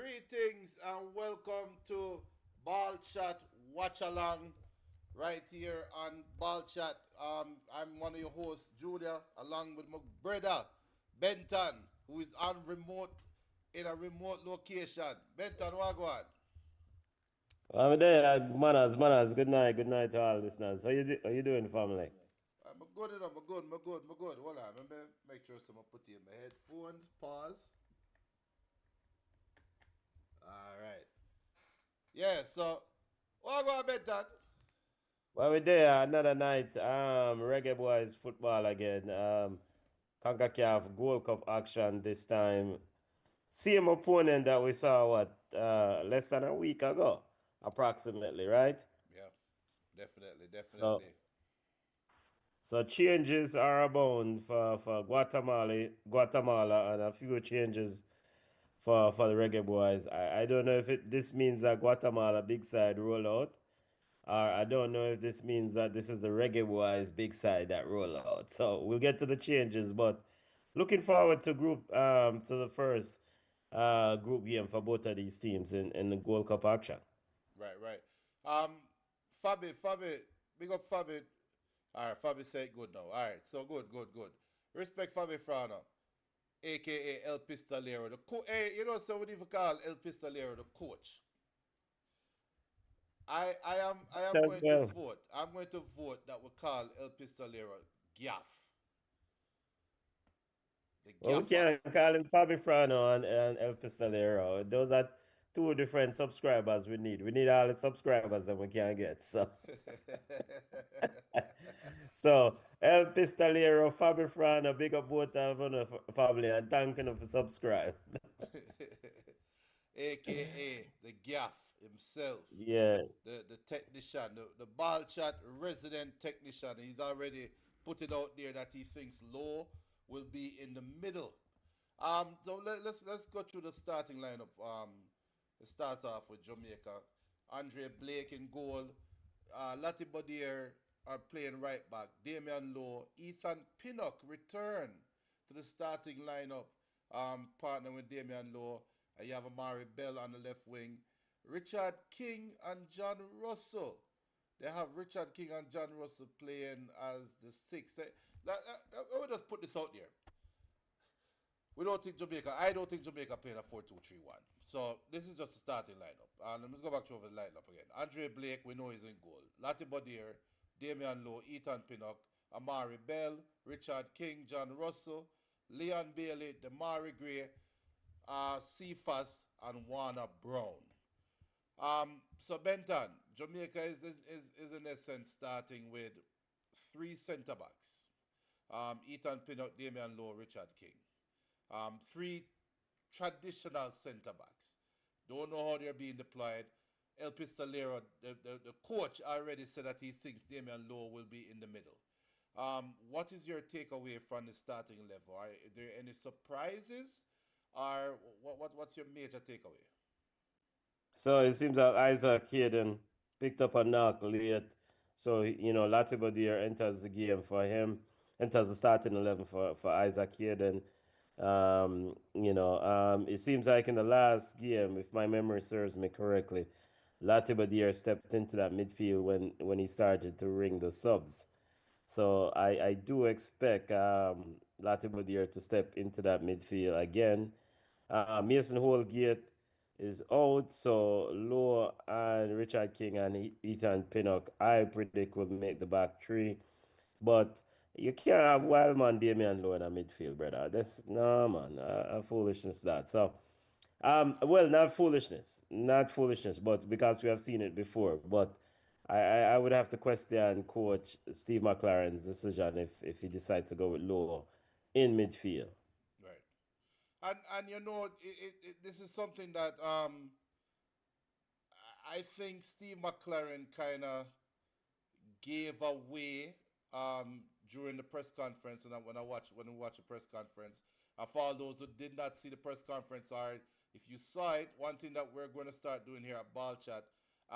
Greetings and welcome to Ball Chat Watch Along right here on Ball Chat. I'm one of your hosts, Julia, along with my brother Benton, who is on remote in a remote location. Benton, what go on? I'm there, manners. Good night to all listeners. How you doing, family? I'm good enough, I'm good. Hold on, let me make sure someone put in my headphones. Pause. All right. Yeah, so what go on, Benton? Well, we there another night. Reggae Boys football again. CONCACAF Gold Cup action this time. Same opponent that we saw less than a week ago, approximately, right? Yeah, definitely, So definitely. so changes are abound for Guatemala, and a few changes for the Reggae Boys. I don't know if this means that Guatemala big side roll out. Or I don't know if this means that this is the Reggae Boys big side that roll out. So we'll get to the changes, but looking forward to the first group game for both of these teams in the Gold Cup action. Right, right. Um, Fabi, big up Fabi. All right, Fabi said good now. All right, so good, good, good. Respect Fabi Frano, aka El Pistolero. Hey, so what do you call El Pistolero, the coach? I am As going to well. vote. I'm going to vote that we call El Pistolero Gaff, the Well, we Gaffer. can call him Fabi Frano and El Pistolero. Those are two different subscribers we need. We need all the subscribers that we can get. So so El Pistolero, Fabi Frano, big up both of them family and thank you for subscribe. aka the Gaff himself, Yeah. the technician, the ball chat resident technician. He's already put it out there that he thinks Low will be in the middle. So let's go through the starting lineup. Let's start off with Jamaica. Andre Blake in goal. Lati Bodier are playing right back. Damian Lowe, Ethan Pinnock return to the starting lineup, partner with Damian Lowe. You have Amari Bell on the left wing. Richard King and John Russell. They have Richard King and John Russell playing as the six. Let me just put this out there. We don't think Jamaica. I don't think Jamaica playing a 4-2-3-1. So this is just a starting lineup. And let's go back to the lineup again. Andre Blake, we know he's in goal. Lati Bodier, Damian Lowe, Ethan Pinnock, Amari Bell, Richard King, John Russell, Leon Bailey, Demari Gray, Cephas, and Warner Brown. So Benton, Jamaica is in essence starting with three centre backs. Ethan Pinnock, Damian Lowe, Richard King. Three traditional centre backs. Don't know how they're being deployed. El Pistolero, the coach already said that he thinks Damian Lowe will be in the middle. What is your takeaway from the starting level? Are there any surprises? Or what's your major takeaway? So it seems that Isaac Hayden picked up a knock late. So, Latibeaudiere enters the game for him, enters the starting 11 for Isaac Hayden. It seems like in the last game, if my memory serves me correctly, Latibeaudiere stepped into that midfield when he started to ring the subs. So I do expect Latibeaudiere to step into that midfield again. Mason Holgate is out, so Lowe and Richard King and Ethan Pinnock, I predict will make the back three. But you can't have Wildman, Damian Lowe in a midfield, brother. That's no man, a foolishness that. So, well, not foolishness, but because we have seen it before. But I would have to question Coach Steve McLaren's decision if he decides to go with Lowe in midfield. Right. And this is something that I think Steve McLaren kind of gave away during the press conference, and when I watch the press conference, for all those who did not see the press conference, or if you saw it, one thing that we're going to start doing here at Ball Chat,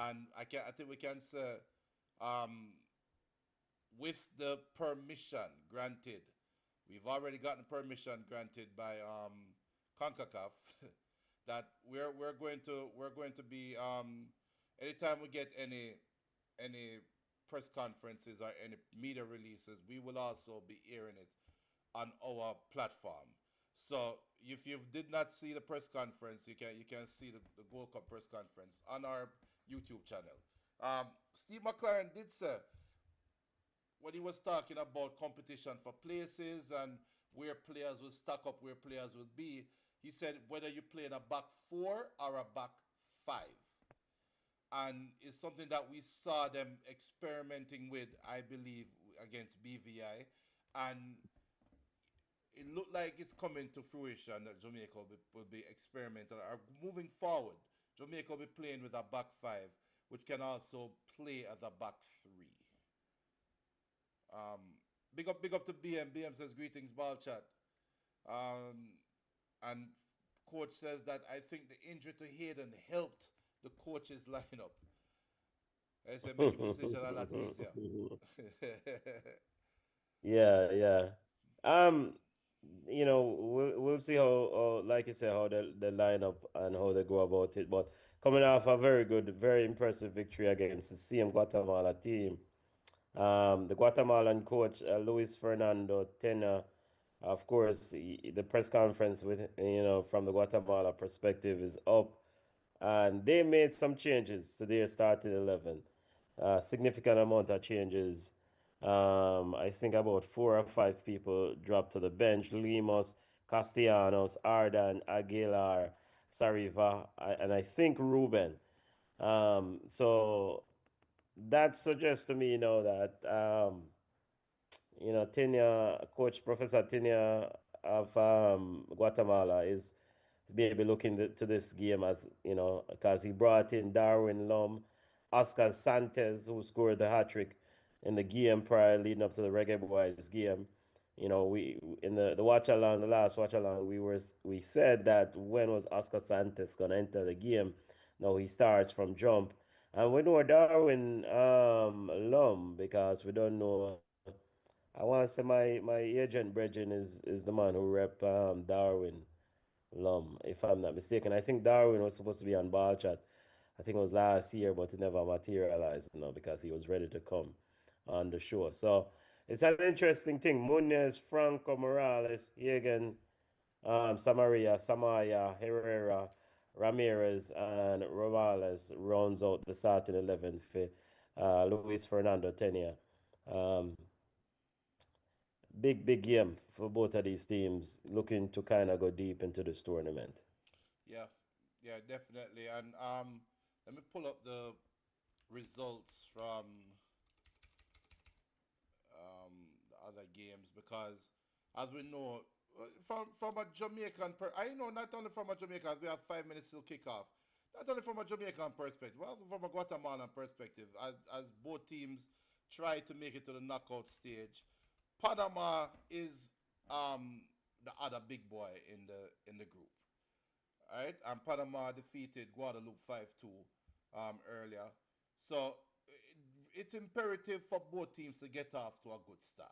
and I think we can say, um, with the permission granted, we've already gotten permission granted by CONCACAF that we're going to be anytime we get any press conferences or any media releases, we will also be airing it on our platform. So if you did not see the press conference, you can see the Gold Cup press conference on our YouTube channel. Steve McLaren did say when he was talking about competition for places and where players will stack up, where players will be, he said whether you play in a back four or a back five. And it's something that we saw them experimenting with, I believe, against BVI. And it looked like it's coming to fruition that Jamaica will be experimental. Or moving forward, Jamaica will be playing with a back five, which can also play as a back three. Um, big up to BM. BM says greetings, ball chat. Um, and coach says that I think the injury to Hayden helped the coach's lineup. I said making decision a lot easier. Yeah, yeah. Um, we'll see how, like you say, how the lineup and how they go about it. But coming off a very good, very impressive victory against the same Guatemala team. The Guatemalan coach, Luis Fernando Tena, of course, the press conference with, from the Guatemala perspective is up, and they made some changes to their starting 11. Significant amount of changes. I think about 4 or 5 people dropped to the bench. Limos, Castellanos, Ardan, Aguilar, Sariva, and I think Ruben. So that suggests to me, that Tenya, Coach Professor Tenya of Guatemala is maybe looking to this game as, because he brought in Darwin Lum, Oscar Santos, who scored the hat trick in the game prior leading up to the Reggae Boys game. We in the watch along, the last watch along, we said that when was Oscar Santos gonna enter the game? No, he starts from jump. And we know Darwin Lum because we don't know. I want to say my agent Bridgen is the man who rep Darwin Lum, if I'm not mistaken. I think Darwin was supposed to be on ball chat. I think it was last year, but it never materialized, because he was ready to come on the show. So it's an interesting thing. Munez, Franco Morales, Hagen, Samaria, Samaya, Herrera, Ramirez, and Rovales rounds out the starting 11 for Luis Fernando Tenia. Um, big game for both of these teams, looking to kind of go deep into this tournament. Yeah, yeah, definitely. And let me pull up the results from the other games because, as we know, from a I know not only from a Jamaican, we have 5 minutes till kickoff. Not only from a Jamaican perspective, but also from a Guatemalan perspective, as both teams try to make it to the knockout stage. Panama is the other big boy in the group. All right, and Panama defeated Guadeloupe 5-2 earlier. So it's imperative for both teams to get off to a good start.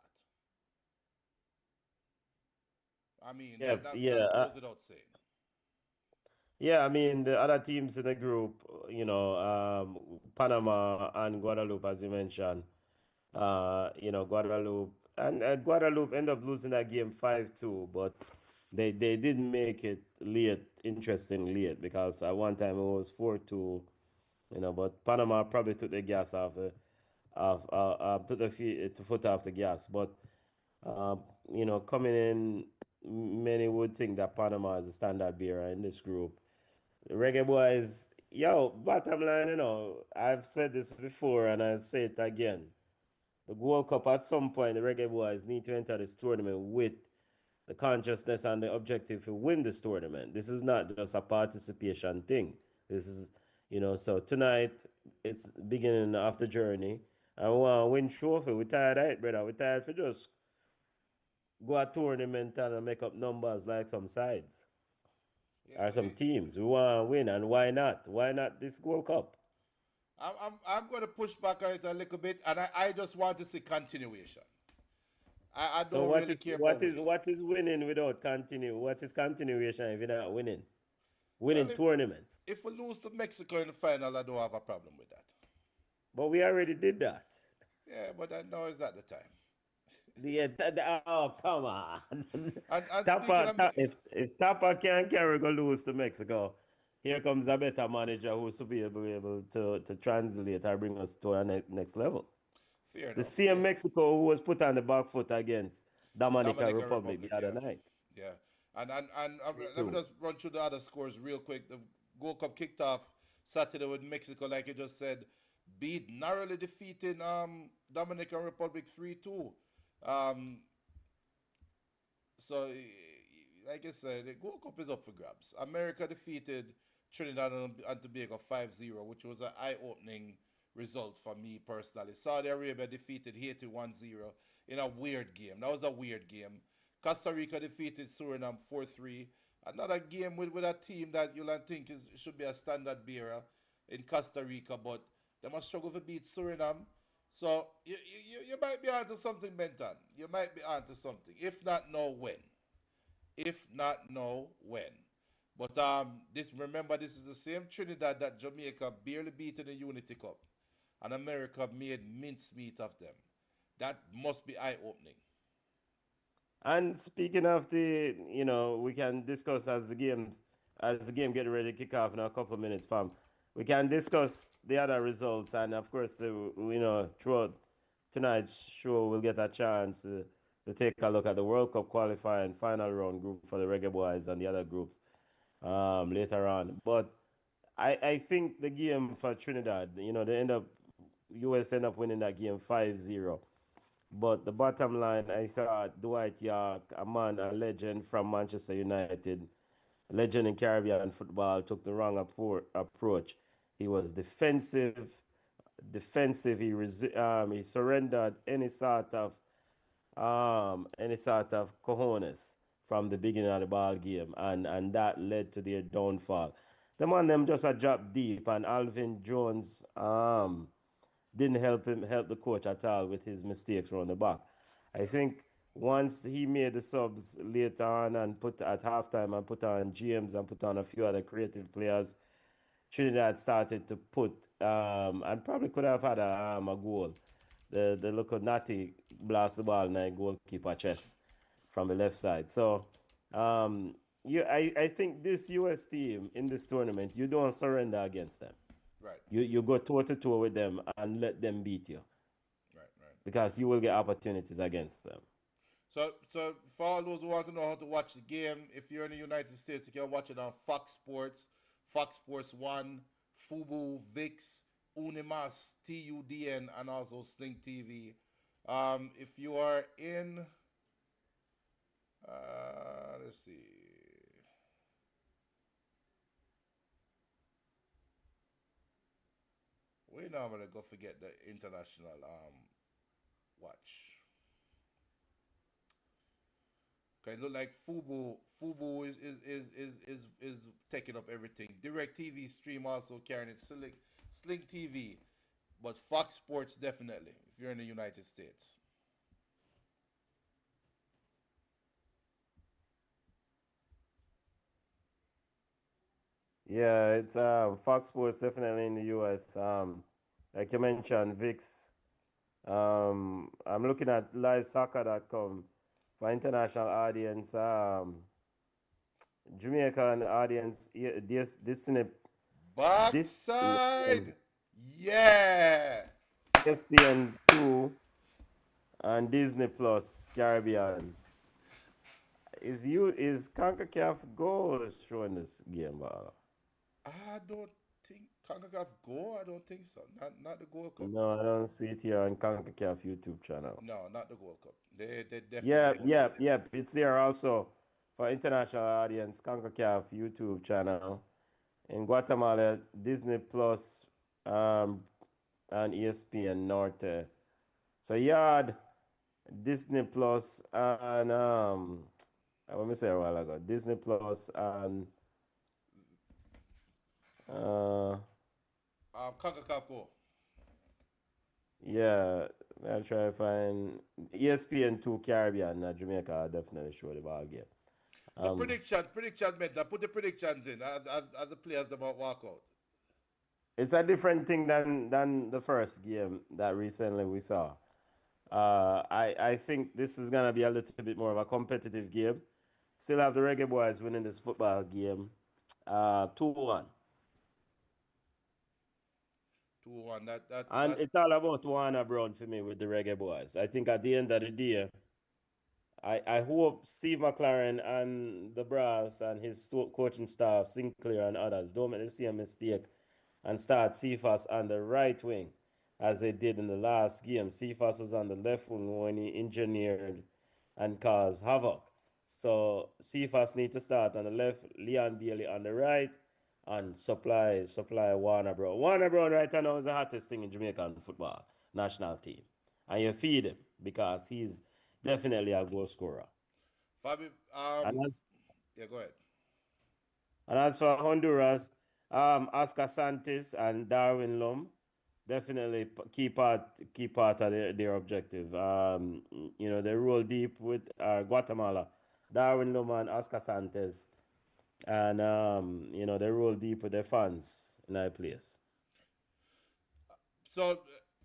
I mean, Yeah, that goes without saying. yeah. I mean, the other teams in the group, Panama and Guadeloupe, as you mentioned. Guadeloupe and Guadeloupe end up losing that game 5-2, but they did make it late, interesting late, because at one time it was 4-2. But Panama probably took the gas off took the foot off the gas. But um, coming in, many would think that Panama is the standard bearer in this group. The Reggae Boys, yo, bottom line, I've said this before and I'll say it again. The World Cup, at some point, the Reggae Boys need to enter this tournament with the consciousness and the objective to win this tournament. This is not just a participation thing. This is, so tonight it's beginning of the journey. I want to win trophy. We're tired of it, brother. We're tired for just go a tournament and make up numbers like some sides Yeah, or some teams. We want to win, and why not? Why not this World Cup? I'm going to push back on it a little bit, and I just want to see continuation. I So don't really care about winning. what is winning without continue? What is continuation if you're not winning? winning Well, tournaments. if we lose to Mexico in the final, I don't have a problem with that. But we already did that. Yeah, but I know it's not the time. Oh, come on. And speaking of me, If Tapa can't carry go lose to Mexico, here comes a better manager who's to be able to translate or bring us to our next level. fair The enough, same Mexico who was put on the back foot against Dominican Dominican Republic Republic, the other yeah, night. yeah. And let me 3-2. just run through the other scores real quick. The Gold Cup kicked off Saturday with Mexico, like you just said, beat narrowly defeating Dominican Republic 3-2. Um, so, like I said, the Gold Cup is up for grabs. America defeated Trinidad and Tobago 5-0, which was an eye-opening result for me personally. Saudi Arabia defeated Haiti 1-0 in a weird game. That was a weird game. Costa Rica defeated Suriname 4-3. Another game with a team that you'll think should be a standard bearer in Costa Rica, but they must struggle to beat Suriname. So you might be onto something, Benton. You might be onto something. If not, know when. If not, know when. But this remember this is the same Trinidad that Jamaica barely beat in the Unity Cup, and America made mincemeat of them. That must be eye opening. And speaking of we can discuss as the game get ready to kick off in a couple of minutes, fam. We can discuss the other results, and of course, throughout tonight's show, we'll get a chance to take a look at the World Cup qualifying final round group for the Reggae Boys and the other groups later on. But I think the game for Trinidad, US end up winning that game 5-0. But the bottom line, I thought Dwight York, a legend from Manchester United, a legend in Caribbean football, took the wrong approach. He was defensive. He surrendered any sort of cojones from the beginning of the ball game, and that led to their downfall. The man them just a drop deep, and Alvin Jones didn't help the coach at all with his mistakes around the back. I think once he made the subs later on and put at halftime and put on James and put on a few other creative players, Trinidad started to put and probably could have had a goal. The local Natty blast the ball in the goalkeeper chest from the left side. So I think this US team in this tournament, you don't surrender against them. Right, You go toe to toe with them and let them beat you right, right. because you will get opportunities against them. So for all those who want to know how to watch the game, if you're in the United States, you can watch it on Fox Sports, Fox Sports One, Fubu, VIX, Unimas, TUDN, and also Sling TV. If you are in, let's see, we normally go forget the international watch. Okay, look like Fubu is taking up everything. Direct TV stream also carrying it. Sling TV, but Fox Sports definitely if you're in the United States. Yeah, it's Fox Sports definitely in the US. Like you mentioned, VIX. I'm looking at livesoccer.com for international audience. Jamaican audience, yeah, Disney, Backside, yeah. ESPN2 and Disney Plus Caribbean. Is CONCACAF Gold showing this game, ball? I don't think CONCACAF go. I don't think so. Not the Gold Cup. No, I don't see it here on CONCACAF YouTube channel. No, not the Gold Cup. They definitely Yeah, don't show yeah, it. yeah. It's there also for international audience, CONCACAF YouTube channel. In Guatemala, Disney Plus um, and ESPN Norte. So you had Disney Plus and let me say a while ago, Disney Plus and uh, CONCACAF go. yeah, I'll try to find ESPN2 Caribbean. Jamaica definitely show the ball game. So Um, predictions, mentor. Put the predictions in as the players them walk out. it's a different thing than the first game that recently we saw. I think this is gonna be a little bit more of a competitive game. Still have the Reggae Boys winning this football game, 2-1, 2-1. That and it's all about Warner Brown for me with the Reggae Boys. I think at the end of the day, I hope Steve McLaren and the brass and his coaching staff, Sinclair and others, don't make the same mistake and start Cephas on the right wing as they did in the last game. Cephas was on the left wing when he engineered and caused havoc. So Cephas need to start on the left, Leon Bailey on the right, and supply Warner Brown. Warner Brown right now is the hottest thing in Jamaican football national team, and you feed him because he's definitely a goal scorer. Fabi, And as yeah, go ahead. And as for Honduras, Oscar Santos and Darwin Lum definitely key part of their objective. They roll deep with Guatemala, Darwin Lum and Oscar Santos, and they roll deep with their fans in that place. So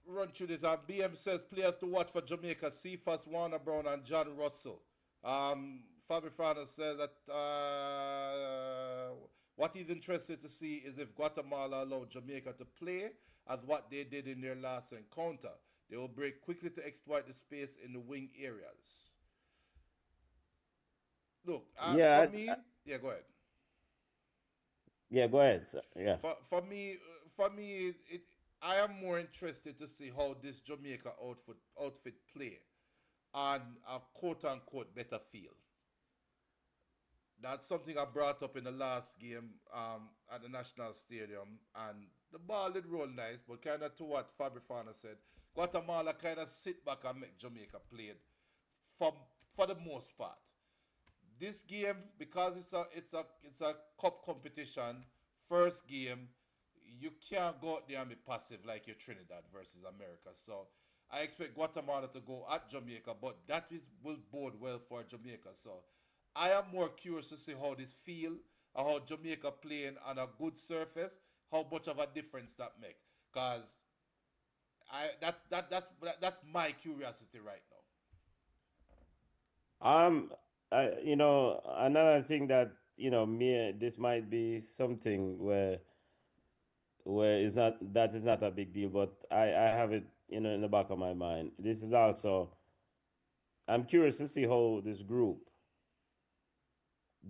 run through this. BM says players to watch for Jamaica: Cephas, Warner Brown, and John Russell. Fabi Fana says that what he's interested to see is if Guatemala allow Jamaica to play as what they did in their last encounter. They will break quickly to exploit the space in the wing areas. Look, for Yeah, me, yeah, go ahead. yeah. Go ahead. Yeah. For me, I am more interested to see how this Jamaica outfit play on a quote unquote better field. That's something I brought up in the last game at the National Stadium, and the ball did roll nice, but kind of to what Fabi Fana said, Guatemala kind of sit back and make Jamaica play it for for the most part. This game, because it's a cup competition, first game, you can't go out there and be passive like your Trinidad versus America. So I expect Guatemala to go at Jamaica, but will bode well for Jamaica. So I am more curious to see how this feel, and how Jamaica playing on a good surface, how much of a difference that make. Cause that's my curiosity right now. Um, another thing that me this might be something where is not a big deal, but I have it in the back of my mind. This is also I'm curious to see how this group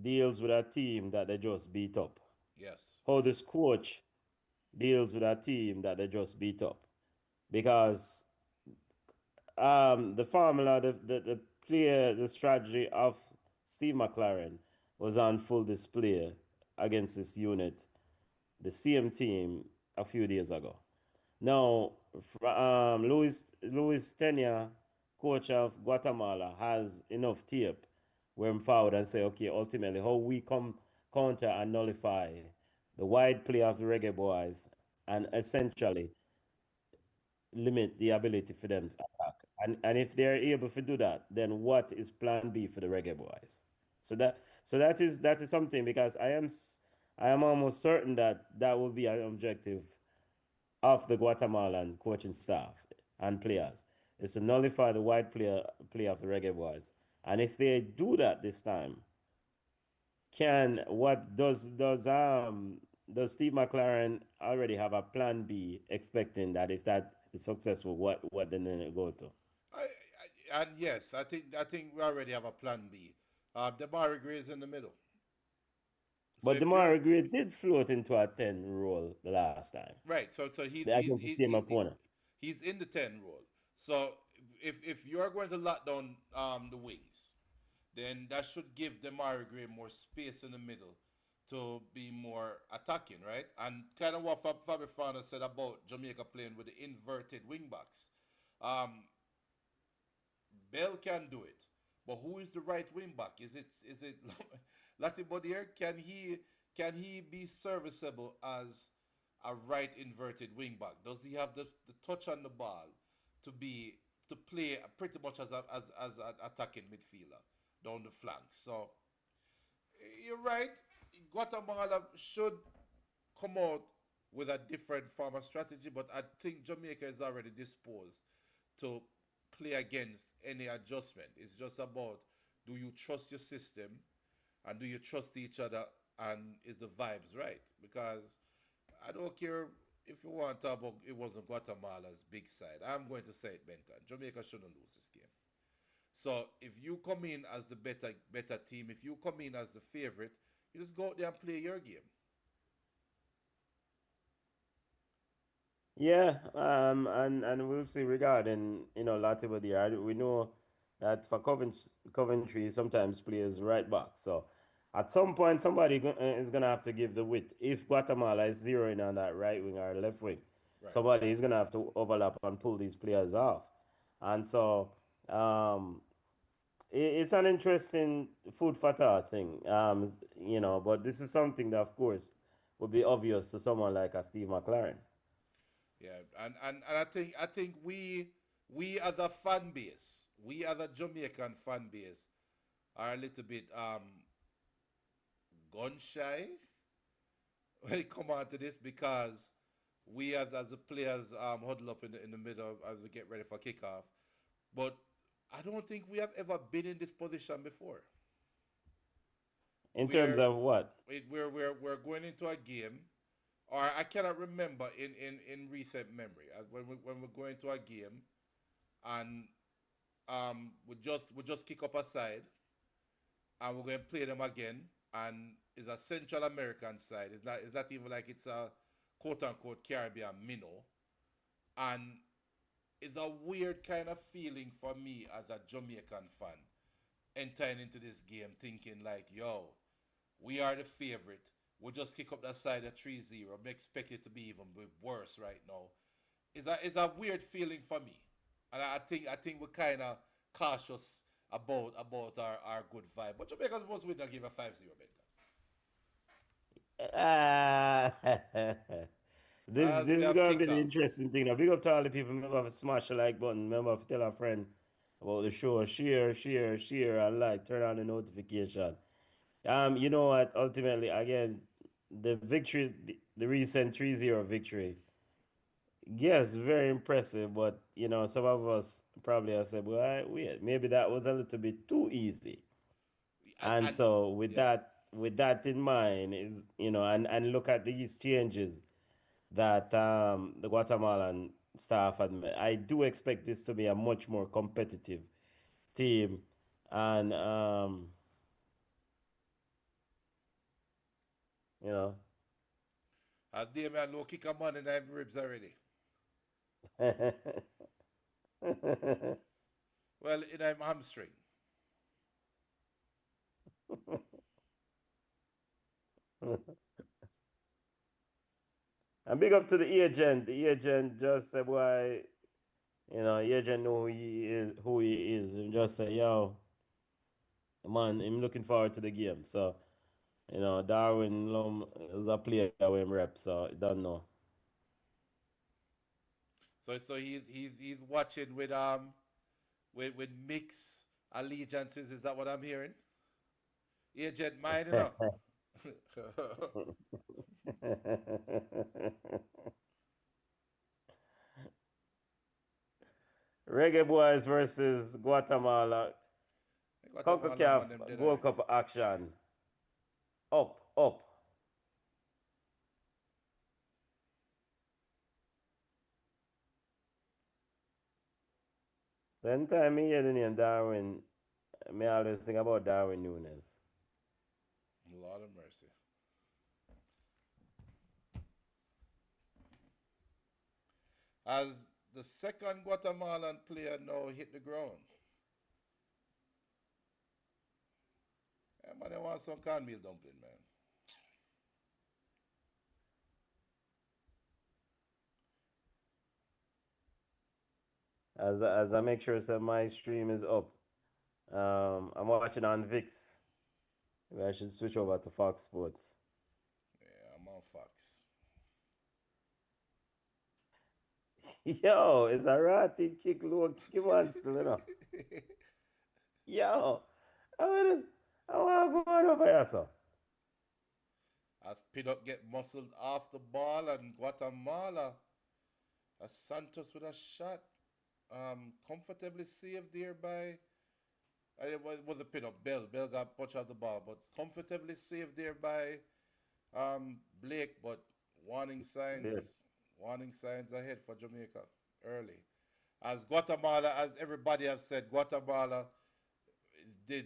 deals with a team that they just beat up. Yes. How this coach deals with a team that they just beat up. Because the formula, the player, the strategy of Steve McLaren was on full display against this unit, the same team a few days ago. Now, Luis Tenya, coach of Guatemala, has enough tape where I'm forward and say, okay, ultimately, how we come counter and nullify the wide play of the Reggae Boys and essentially limit the ability for them to attack. And if they're able to do that, then what is plan B for the Reggae Boys? So that is something because I am almost certain that that will be an objective of the Guatemalan coaching staff and players is to nullify the wide play of the Reggae Boys. And if they do that this time, can what does Steve McLaren already have a plan B, expecting that if that is successful, what then they go to? And yes, I think we already have a plan B. Demari Gray is in the middle. So But if you're Demar Gray did float into a 10 role the last time right, so he's he's against the he's same he's, opponent. he's in the 10 role. So if you're going to lock down the wings, then that should give Demari Gray more space in the middle to be more attacking, right? And kind of what Fabi Fana said about Jamaica playing with the inverted wing backs. Um, Bell can do it, but who is the right wing back? Is it Latibodier? Can he be serviceable as a right inverted wing back? Does he have the touch on the ball to play pretty much as an attacking midfielder down the flanks? So You're right. Guatemala should come out with a different form of strategy, but I think Jamaica is already disposed to play against any adjustment. It's just about, do you trust your system and do you trust each other, and is the vibes right? Because I don't care if you want to talk about it wasn't Guatemala's big side. I'm going to say it, Benton. Jamaica shouldn't lose this game. So if you come in as the better team, if you come in as the favorite, you just go out there and play your game. Yeah, and we'll see regarding Latiba there. We know that for Coventry sometimes plays right back. So at some point somebody is gonna have to give the width. If Guatemala is zeroing on that right wing or left wing, Right. somebody is gonna have to overlap and pull these players off. And so um, it's an interesting food for thought thing. But this is something that of course would be obvious to someone like a Steve McLaren. Yeah, and I think we as a fan base, we as a Jamaican fan base are a little bit gun shy when it come on to this, because we as the players huddle up in the middle as we get ready for kickoff. But I don't think we have ever been in this position before. In terms Where of what? we're going into a game, or I cannot remember in recent memory when we're going to a game, and we just kick up a side, and we're going to play them again, and it's a Central American side. It's not even like it's a quote unquote Caribbean minnow, and it's a weird kind of feeling for me as a Jamaican fan entering into this game thinking like, yo, we are the favorite. We'll just kick up that side at 3-0. We expect it to be even worse right now. It's a weird feeling for me. And I think we're kind of cautious about our good vibe. But Jamaica's supposed to win that game at 5-0, Ah, as this we is have gonna be the kickoff. interesting thing. Now, big up to all the people. Remember to smash the like button. Remember to tell a friend about the show. Share, and like. Turn on the notification. You know what? Ultimately, again, the victory, the recent 3-0 victory. Yes, very impressive. But some of us probably have said, well, wait, maybe that was a little bit too easy. And And so with yeah, that in mind, is and look at these changes that the Guatemalan staff had made. I do expect this to be a much more competitive team, and you know, as Damian Low kick a man in the ribs already. Well, in a hamstring. and big up to the agent. The agent just said, "Why, the agent know who he is, and just say, yo, man, I'm looking forward to the game." So Darwin Lum is a player with him rep, so I don't know. So he's watching with mixed allegiances. Is that what I'm hearing? Agent mine, you know. Reggae Boys versus Guatemala. Guatemala CONCACAF man them dead Gold already. Cup action. Up. Then time me hear the name Darwin, me always think about Darwin Nunes. Lord of mercy. As the second Guatemalan player now hit the ground. Yeah, man, I want some cornmeal dumpling, man. As I make sure that my stream is up. I'm watching on VIX. Maybe I should switch over to Fox Sports. Yeah, I'm on Fox. Yo, it's a rotting kick low kick him on still, Yo, I want to go Payasa. As Pinnock get muscled off the ball and Guatemala, as Santos with a shot, comfortably saved there by, it was a Pinnock, Bell got punch out the ball, but comfortably saved there by Blake, but warning Yes. signs, warning signs ahead for Jamaica early. As Guatemala, as everybody has said, Guatemala, they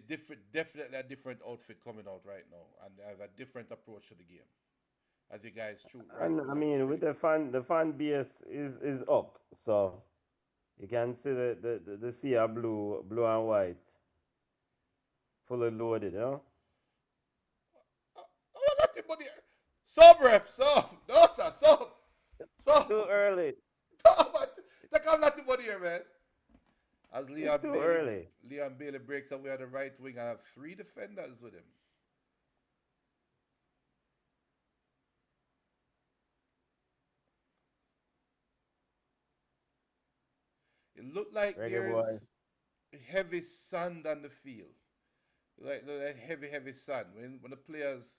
definitely a different outfit coming out right now, and has a different approach to the game, as you guys true And I rightfully mean, with predicted. the fan base is up, so you can see the sea are blue and white, fully loaded, you know. Oh, nothing but the sub ref, sub, no sir, sub, Too early. take off nothing but here, man. As It's too early. Leon Bailey breaks away on the right wing, I have three defenders with him. It looked like Reggae boy. there's heavy sand on the field. Like heavy sand. When the players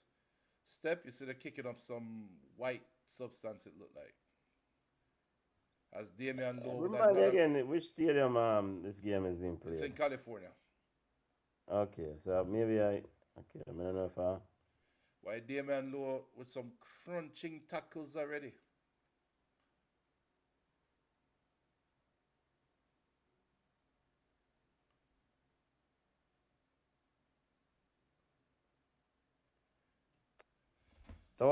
step, you see they're kicking up some white substance, it looked like. As Damian Lowe with Remind me another, again which stadium this game is being it's played. in California. Okay, so maybe I don't know if I Why Damian Lowe with some crunching tackles already. so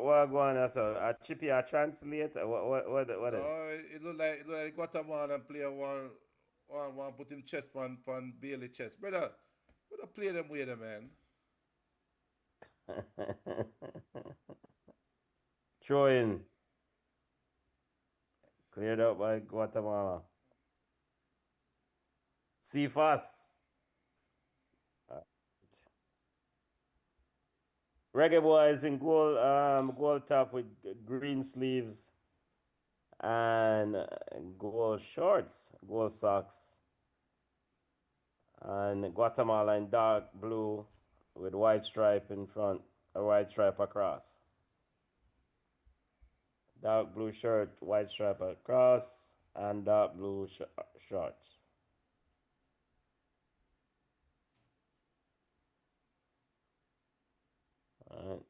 what going on? So a chippy a translate what is? No, it looked like Guatemala player want put him chest on Bailey chest. Brother play them with them, man. Throw in cleared out by Guatemala. See fast. Uh, Reggae Boyz in gold top with green sleeves and gold shorts, gold socks, and Guatemala in dark blue with white stripe in front, a white stripe across. Dark blue shirt, white stripe across, and dark blue shorts. All right.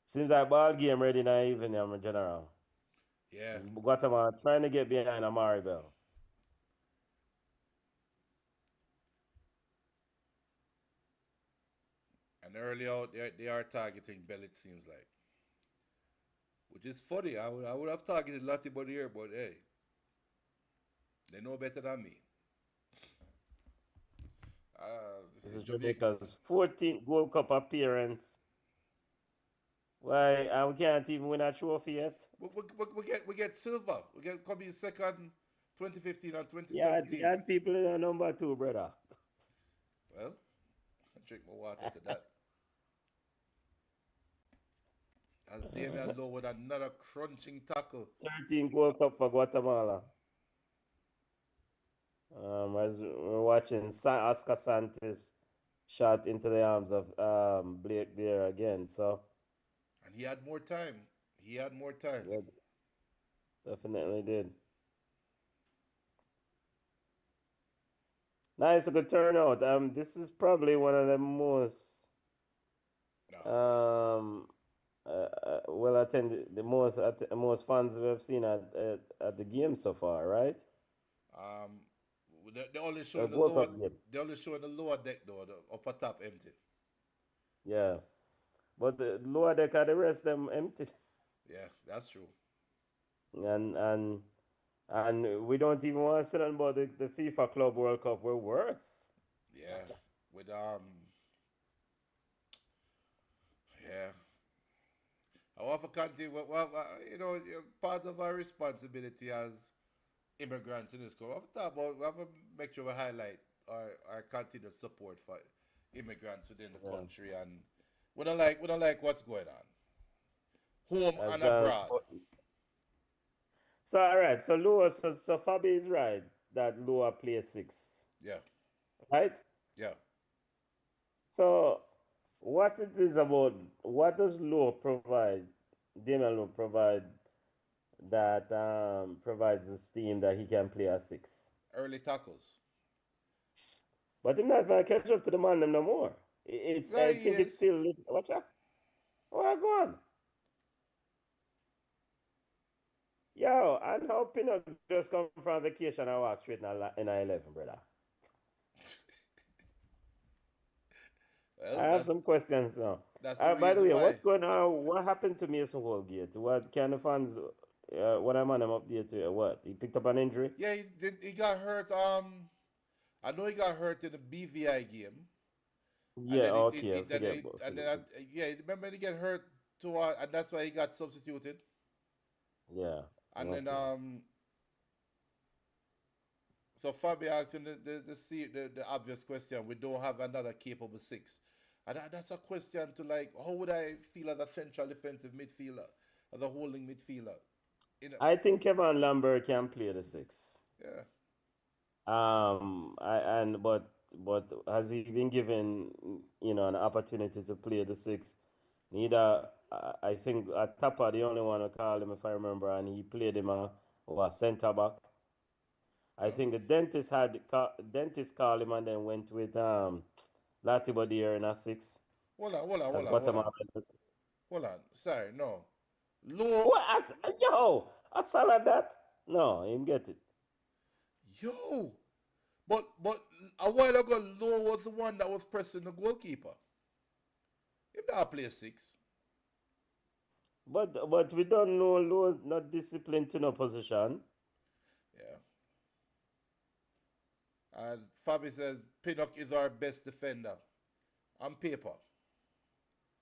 Seems like ball game ready now, even in general. Yeah. Guatemala trying to get behind Amari Bell. And early out, they are targeting Bell, it seems like. Which is funny. I would have targeted Lottie Buddy here, but hey, they know better than me. This This is is Jamaica. Jamaica's 14th Gold Cup appearance. Why, and we can't even win a trophy yet. We get silver. We get coming second 2015 and Yeah, 2017. and people in a number two, brother. Well, I drink my water to that. As Damian Lowe with another crunching tackle. 13 Gold Cup for Guatemala. As we're watching Oscar Santos shot into the arms of Blake there again. So, And he had more time. He had more time. yeah, definitely did. Nice, a good turnout. This is probably one of the most No. um well attended, most fans we've seen at the game so far, right? Um, they only The showing the Gold lower. Cup games. They only showing the lower deck though. The upper top empty. Yeah, but the lower deck are the rest them empty, Yeah, that's true. and and and we don't even want to say nothing about the FIFA Club World Cup. We're worse. Yeah, with yeah. I want to continue. Part of our responsibility as immigrants in this country. We have to make sure we highlight our continued support for immigrants within the Yeah. country, and we don't like what's going on, home As and abroad. so all right. So Lua, so Fabi is right that Lua plays six, Yeah, right? yeah. So what it is about, what does Lowe provide, Damian Lowe provide that provides the steam that he can play a six? Early tackles. But him not gonna catch up to the man them no more. It's Yeah, I he think it's is. still watch out. Oh, go on. Yo, and how Pinnock just come from vacation and walk straight in a 11, brother. I Well, have some questions now. that's the By the reason way, why. what's going on? What happened to Mason Holgate? What can the fans? What I'm on him update to? What he picked up an injury? Yeah, he got hurt. I know he got hurt in the BVI game, and Yeah, then okay, I forget about forget. yeah, remember he get hurt too, and that's why he got substituted. Yeah, And then okay. so Fabio asking the obvious question. We don't have another capable six, and that's a question to like. How would I feel as a central defensive midfielder, as a holding midfielder? In a, I think Kevin Lambert can play the six. yeah, But has he been given an opportunity to play the six? Neither. I think Tapa the only one who called him if I remember, and he played him a centre back. I yeah. think the dentist called him and then went with Latiba there in a six Hold on, hold on, as hold on, hold on, Guatemala. hold on. Sorry, no. Low, What? Yo, I saw like that. No, him get it. yo. But a while ago, Low was the one that was pressing the goalkeeper. If that play six, But we don't know Low not disciplined to no position. yeah. As Fabi says, Pinnock is our best defender on paper.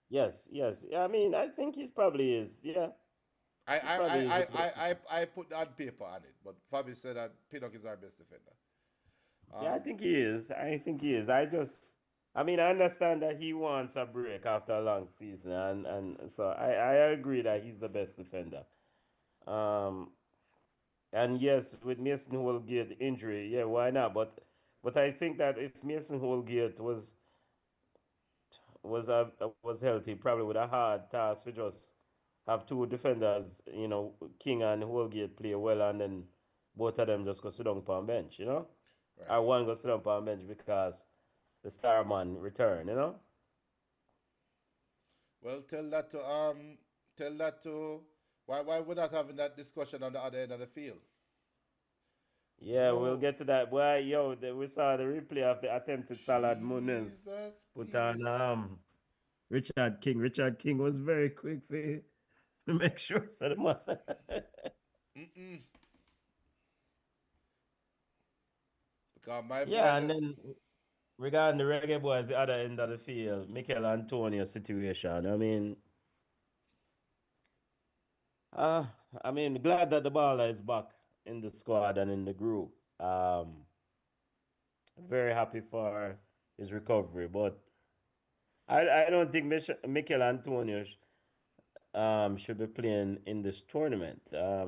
Yes, yes. I mean, I think he probably is. Yeah, I he I, probably is I, the I, best. I put on paper on it, but Fabi said that Pinnock is our best defender. Yeah, I Um, think he is. I think he is. I mean, I understand that he wants a break after a long season, and so I agree that he's the best defender. Um, and yes, with Mason Holgate injury, yeah, why not? But I think that if Mason Holgate was healthy, probably with a hard task. We just have two defenders, King and Holgate play well, and then both of them just go sit down on bench. right. Or one go sit down on bench because the star man return. Well, tell that to why we're not having that discussion on the other end of the field. Yeah, we'll Yo, get to that. Boy, yo, we saw the replay of the attempted Salad Muniz Jesus, put on peace. Richard King. Richard King was very quick to make sure so the man. Mm-mm. Because my boy, Yeah, and then regarding the Reggae Boys, the other end of the field, Mikel Antonio situation. Uh, I mean, glad that the baller is back in the squad and in the group. Very happy for his recovery, but I don't think Mikel Antonio should be playing in this tournament. I